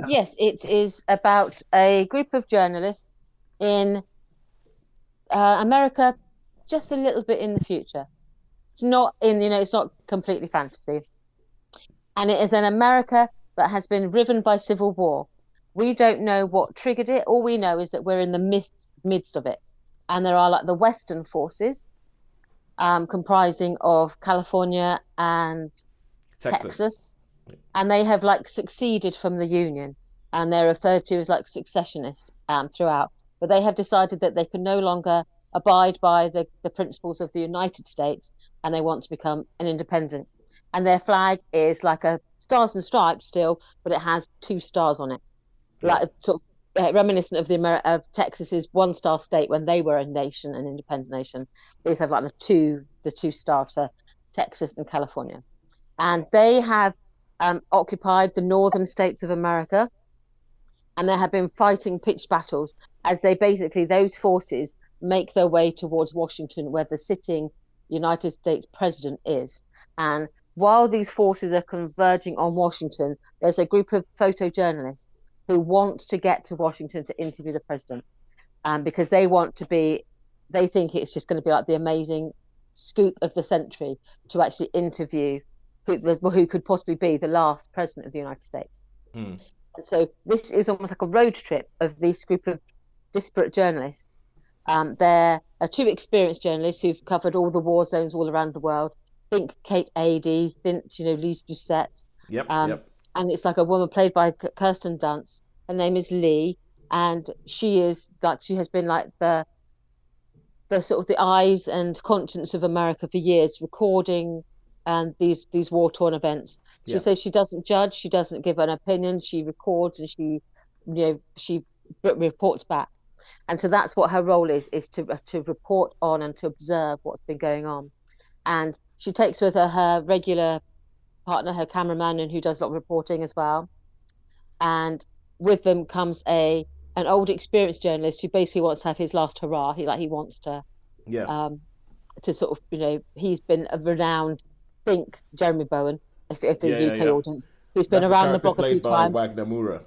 Yes, it is about a group of journalists in America, just a little bit in the future. It's not in, it's not completely fantasy. And it is an America that has been riven by civil war. We don't know what triggered it. All we know is that we're in the midst of it. And there are like the Western forces, comprising of California and Texas. Texas, and they have like seceded from the Union, and they're referred to as like secessionist throughout. But they have decided that they can no longer abide by the principles of the United States, and they want to become an independent. And their flag is like a stars and stripes still, but it has two stars on it, Yeah. like sort of reminiscent of of Texas's one star state when they were a nation, an independent nation. These have like the two stars for Texas and California, and they have occupied the northern states of America, and they have been fighting pitched battles as they basically those forces make their way towards Washington, where the sitting United States president is. And while these forces are converging on Washington, there's a group of photojournalists who want to get to Washington to interview the president, because they think it's just going to be like the amazing scoop of the century to actually interview who could possibly be the last president of the United States. Mm. And so this is almost like a road trip of this group of disparate journalists. There are two experienced journalists who've covered all the war zones all around the world. Think Kate Adie, think Lise Doucette. Yep. Um, Yep. and it's like a woman played by Kirsten Dunst. Her name is Lee, and she has been like the sort of the eyes and conscience of America for years, recording these war torn events. She Yeah. says she doesn't judge, she doesn't give an opinion, she records and she reports back. And so that's what her role is to report on and to observe what's been going on. And she takes with her regular partner, her cameraman, and who does a lot of reporting as well. And with them comes an old experienced journalist who basically wants to have his last hurrah. He wants Yeah. to sort of he's been a renowned Jeremy Bowen, if the Yeah. Yeah. UK Yeah. audience, who's been That's the around the character block a few played by times. Wagner Moura.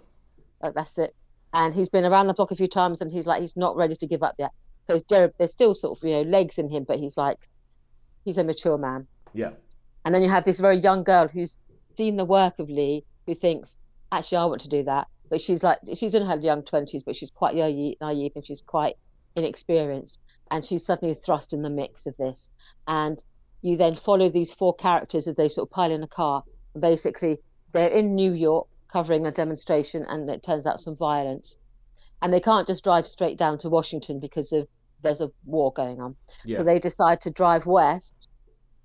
That's it. And he's been around the block a few times, and he's not ready to give up yet. Because there's still sort of legs in him, but he's a mature man. Yeah. And then you have this very young girl who's seen the work of Lee, who thinks, actually, I want to do that. But she's in her young 20s, but she's quite naive and she's quite inexperienced. And she's suddenly thrust in the mix of this. And you then follow these four characters as they sort of pile in a car. And basically, they're in New York covering a demonstration, and it turns out some violence. And they can't just drive straight down to Washington because there's a war going on. Yeah. So they decide to drive west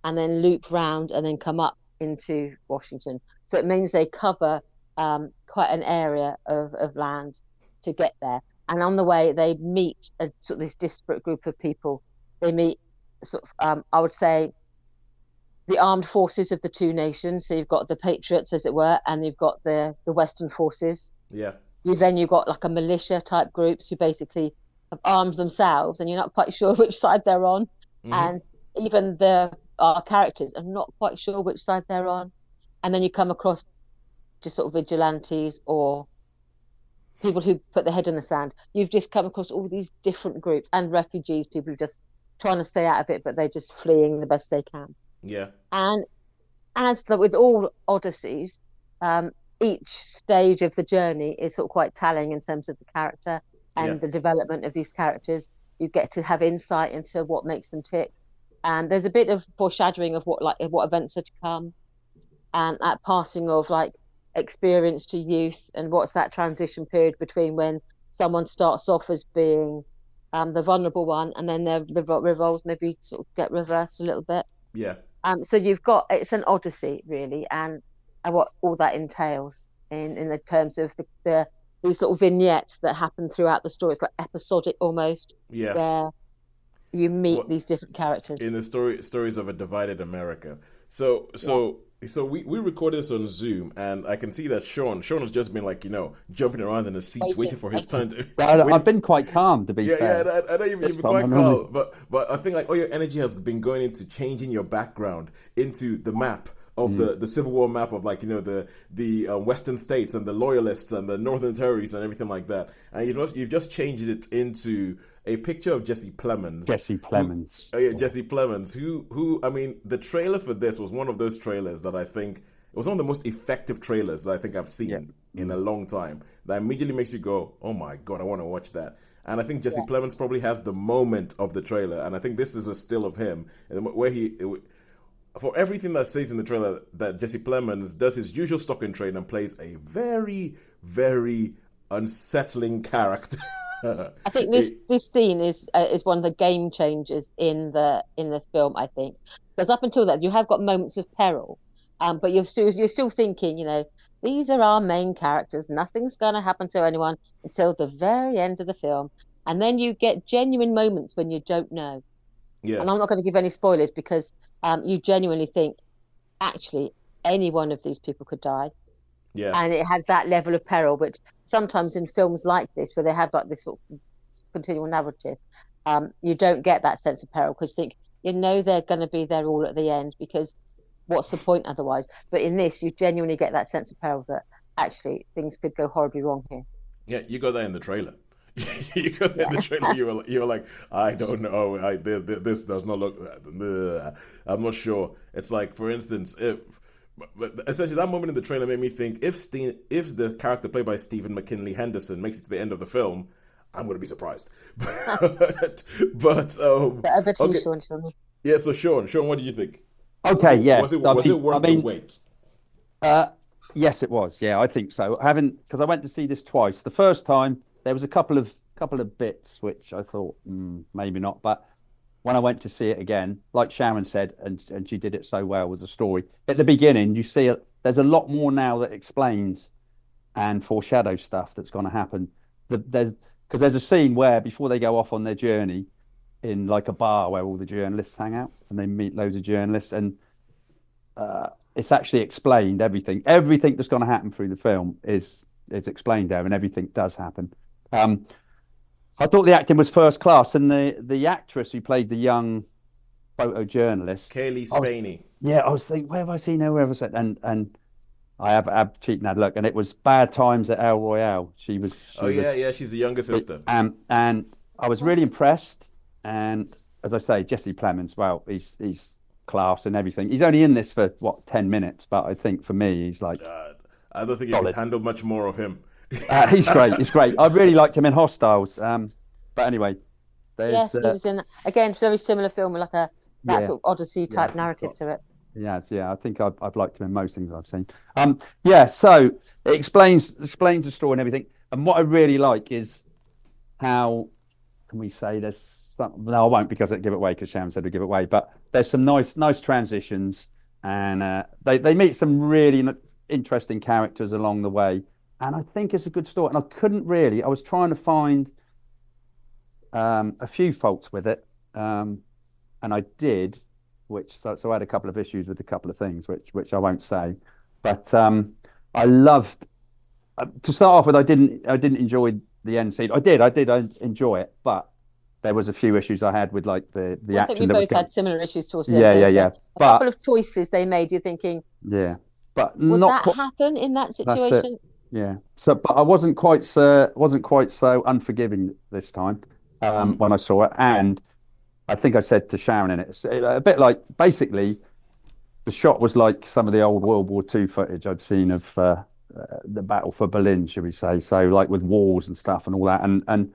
and then loop round and then come up into Washington. So it means they cover quite an area of land to get there. And on the way, they meet sort of this disparate group of people. They meet sort of, I would say, the armed forces of the two nations. So you've got the patriots, as it were, and you've got the Western forces. Yeah. You've got like a militia type groups who basically have armed themselves, and you're not quite sure which side they're on. Mm-hmm. And even our characters are not quite sure which side they're on. And then you come across just sort of vigilantes or people who put their head in the sand. You've just come across all these different groups and refugees, people who are just trying to stay out of it, but they're just fleeing the best they can. Yeah. And as with all Odysseys, each stage of the journey is sort of quite telling in terms of the character and the development of these characters. You get to have insight into what makes them tick. And there's a bit of foreshadowing of what events are to come, and that passing of like experience to youth, and what's that transition period between when someone starts off as being the vulnerable one, and then the roles maybe sort of get reversed a little bit. Yeah. So it's an Odyssey really, and what all that entails in the terms of these sort of vignettes that happen throughout the story. It's like episodic almost, Yeah. where you meet these different characters in the stories of a divided America. So we recorded this on Zoom, and I can see that Sean has just been like jumping around in the seat, waiting for his turn to. I've been quite calm, to be fair. Yeah, I know you've been quite calm, but I think like all your energy has been going into changing your background into the map of the Civil War map of like, you know, the Western states and the Loyalists and the Northern Territories and everything like that, and you've just changed it into a picture of Jesse Plemons. Jesse Plemons. Jesse Plemons, who I mean, the trailer for this was one of those trailers that I think it was one of the most effective trailers that I think I've seen in a long time. That immediately makes you go, "Oh my god, I want to watch that." And I think Jesse Plemons probably has the moment of the trailer, and I think this is a still of him where for everything that says in the trailer that Jesse Plemons does his usual stock and trade and plays a very, very unsettling character. I think this scene is one of the game changers in the film. I think because up until that you have got moments of peril, but you're still thinking, you know, these are our main characters. Nothing's going to happen to anyone until the very end of the film, and then you get genuine moments when you don't know. Yeah. And I'm not going to give any spoilers because you genuinely think actually any one of these people could die. Yeah. And it has that level of peril, but sometimes in films like this, where they have like this sort of continual narrative, you don't get that sense of peril because you think, you know, they're going to be there all at the end because what's the point otherwise? But in this, you genuinely get that sense of peril that actually things could go horribly wrong here. Yeah, you got that in the trailer. You got that in the trailer. You were like, I don't know. This does not look. I'm not sure. It's like, for instance, But essentially, that moment in the trailer made me think if the character played by Stephen McKinley Henderson makes it to the end of the film, I'm going to be surprised. but okay. Sean. Yeah, so Sean, what do you think? Okay, yeah. Was it worth the wait? Yes, it was. Yeah, I think so. Because I went to see this twice. The first time there was a couple of bits which I thought maybe not, but when I went to see it again, like Sharon said, and she did it so well, was the story. At the beginning, you see there's a lot more now that explains and foreshadows stuff that's going to happen. Because there's a scene where before they go off on their journey in like a bar where all the journalists hang out and they meet loads of journalists, and it's actually explained everything. Everything that's going to happen through the film is explained there, and everything does happen. I thought the acting was first class, and the actress who played the young photojournalist, Kaylee Spaney. I was thinking, where have I seen her? Where have I seen? And I have cheating had look, and it was Bad Times at El Royale. She was. She's the younger sister. And I was really impressed. And as I say, Jesse Plemons, well, he's class and everything. He's only in this for 10 minutes, but I think for me, he's like. I don't think you can handle much more of him. He's great. He's great. I really liked him in Hostiles. But anyway, yes, he was in again very similar film with like that sort of Odyssey type narrative to it. Yes, I think I've liked him in most things I've seen. So it explains the story and everything. And what I really like is how can we say there's some. No, I won't because I'd give it away because Sharon said we'd give it away. But there's some nice transitions, and they meet some really interesting characters along the way. And I think it's a good story. And I was trying to find a few faults with it. And I did, so I had a couple of issues with a couple of things, which I won't say. But I loved, to start off with, I didn't enjoy the end scene. I did enjoy it, but there was a few issues I had with like the action. I think we both had similar issues towards the end. A couple of choices they made, you're thinking, but would that happen in that situation? Yeah. So, but I wasn't quite so unforgiving this time when I saw it, and I think I said to Sharon in it, it's a bit like basically the shot was like some of the old World War II footage I've seen of the battle for Berlin, should we say? So like with walls and stuff and all that, and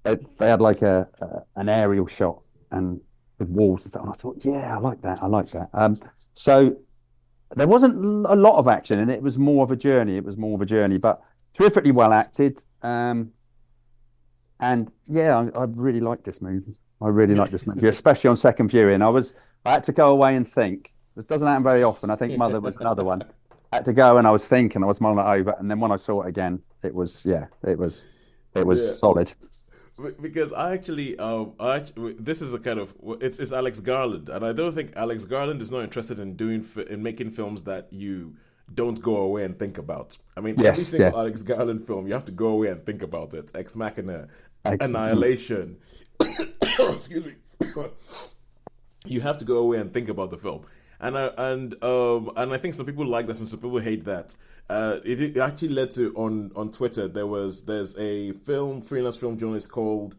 they had like an aerial shot and with walls and stuff. And I thought, I like that. So. There wasn't a lot of action, and it was more of a journey. But terrifically well acted. I really liked this movie. Especially on second viewing. I had to go away and think. This doesn't happen very often. I think Mother was another one. I had to go and I was thinking, I was mulling it over, and then when I saw it again, it was solid. Because this is a kind of it's Alex Garland, and I don't think Alex Garland is not interested in making films that you don't go away and think about. I mean, every single Alex Garland film, you have to go away and think about it. Ex Machina, Annihilation. Excuse me. You have to go away and think about the film. And I think some people like this and some people hate that. It actually led to on Twitter there's a freelance film journalist called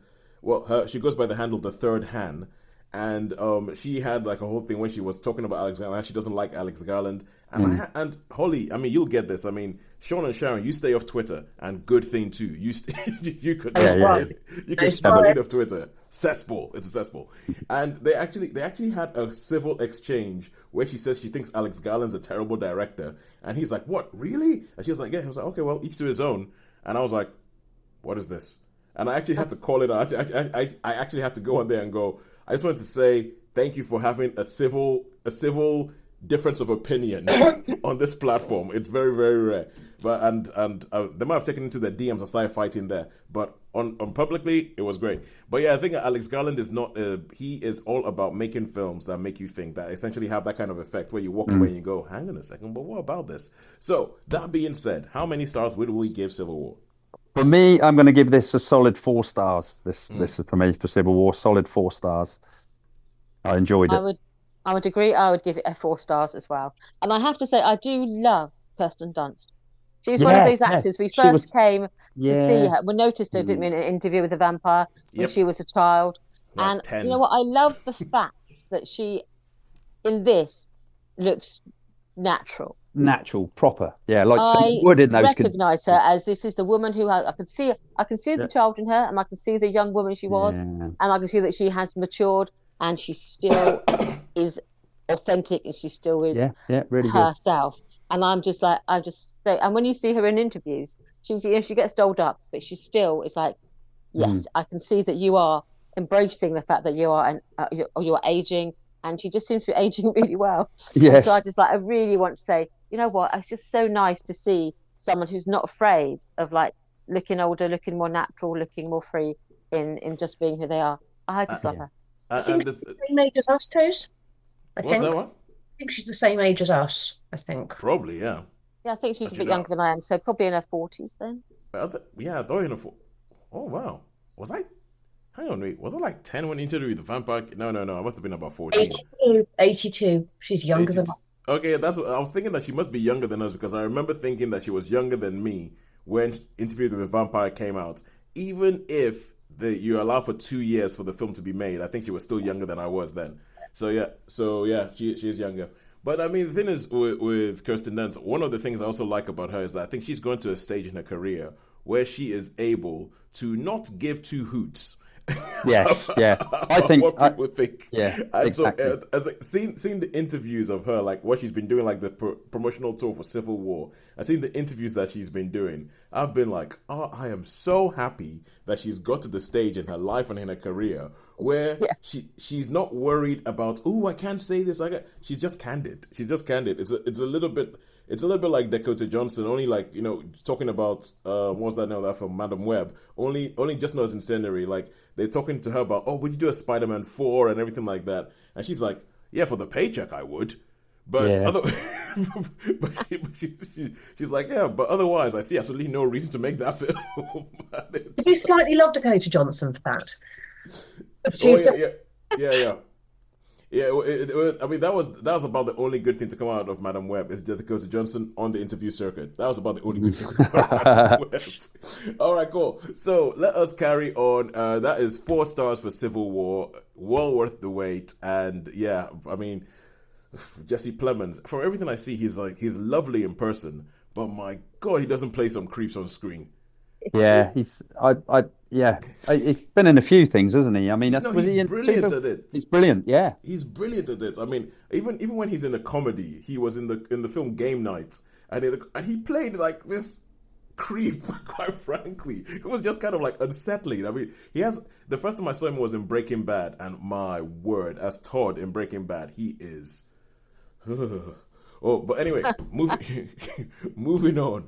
she goes by the handle The Third Han, and she had like a whole thing when she was talking about Alex Garland. She doesn't like Alex Garland, and Holly, I mean, you'll get this. I mean, Sean and Sharon, you stay off Twitter, and good thing too. You could stay off Twitter. Cesspool. It's a cesspool. And they actually had a civil exchange where she says she thinks Alex Garland's a terrible director, and he's like, "What, really?" And she was like, "Yeah." He was like, "Okay, well, each to his own." And I was like, "What is this?" And I actually had to call it out. I actually had to go on there and go, I just wanted to say thank you for having a civil difference of opinion on this platform. It's very, very rare. But they might have taken into their DMs and started fighting there. But on publicly, it was great. But yeah, I think Alex Garland is not. He is all about making films that make you think, that essentially have that kind of effect where you walk away and you go, hang on a second, but what about this? So that being said, how many stars would we give Civil War? For me, I'm going to give this a solid 4 stars. This is for me for Civil War, solid 4 stars. I enjoyed it. I would agree. I would give it a 4 stars as well. And I have to say, I do love Kirsten Dunst. She's one of those actors we first came to see her. We noticed her, didn't we, in an Interview with the Vampire when she was a child. Like and 10. you know what? I love the fact that she, in this, looks natural. Natural, proper, like someone would in those. Recognise her as this is the woman who I can see the child in her, and I can see the young woman she was, and I can see that she has matured, and she still is authentic, and she still is really herself. Good. And and when you see her in interviews, she gets dolled up, but she still is like, yes, I can see that you are embracing the fact that you are you're aging. And she just seems to be aging really well. Yes. So I really want to say, you know what? It's just so nice to see someone who's not afraid of like looking older, looking more natural, looking more free in just being who they are. I just love her. I think she's the same age as us, Toes. I think she's the same age as us. I think probably, yeah. Yeah, I think she's a bit younger than I am, so probably in her 40s then. I thought in her 40s. Oh wow, was I? Hang on, wait. Was I like 10 when interviewed the vampire? No. I must have been about 14. 82. She's younger 82. Than us. Okay, that's what I was thinking, that she must be younger than us, because I remember thinking that she was younger than me when Interview with the Vampire came out. Even if you allow for 2 years for the film to be made, I think she was still younger than I was then. So yeah, she is younger. But I mean, the thing is with Kirsten Dunst, one of the things I also like about her is that I think she's going to a stage in her career where she is able to not give two hoots. Yes, yeah. I think what people think. Yeah, and exactly. So, seeing the interviews of her, like what she's been doing, like the promotional tour for Civil War, and seeing the interviews that she's been doing, I've been like, oh, I am so happy that she's got to the stage in her life and in her career where she's not worried about, oh, I can't say this. She's just candid. It's a little bit. It's a little bit like Dakota Johnson, only like, talking about, what was that now, that from Madam Web, only just not as incendiary. Like, they're talking to her about, oh, would you do a Spider-Man 4 and everything like that? And she's like, yeah, for the paycheck I would. But, she's like, yeah, but otherwise I see absolutely no reason to make that film. Did you slightly love Dakota Johnson for that? Yeah. Yeah, I mean, that was about the only good thing to come out of Madam Web, is Dakota Johnson on the interview circuit. That was about the only good thing to come out of Madam Web. All right, cool. So let us carry on. That is 4 stars for Civil War. Well worth the wait. And yeah, I mean, Jesse Plemons, from everything I see, he's lovely in person, but my God, he doesn't play some creeps on screen. Yeah, he's been in a few things, hasn't he? I mean, he's brilliant at it. He's brilliant, yeah. He's brilliant at it. I mean, even when he's in a comedy, he was in the film Game Night, and he played like this creep. Quite frankly, it was just kind of like unsettling. I mean, the first time I saw him was in Breaking Bad, and my word, as Todd in Breaking Bad, he is. Oh, but anyway, moving on.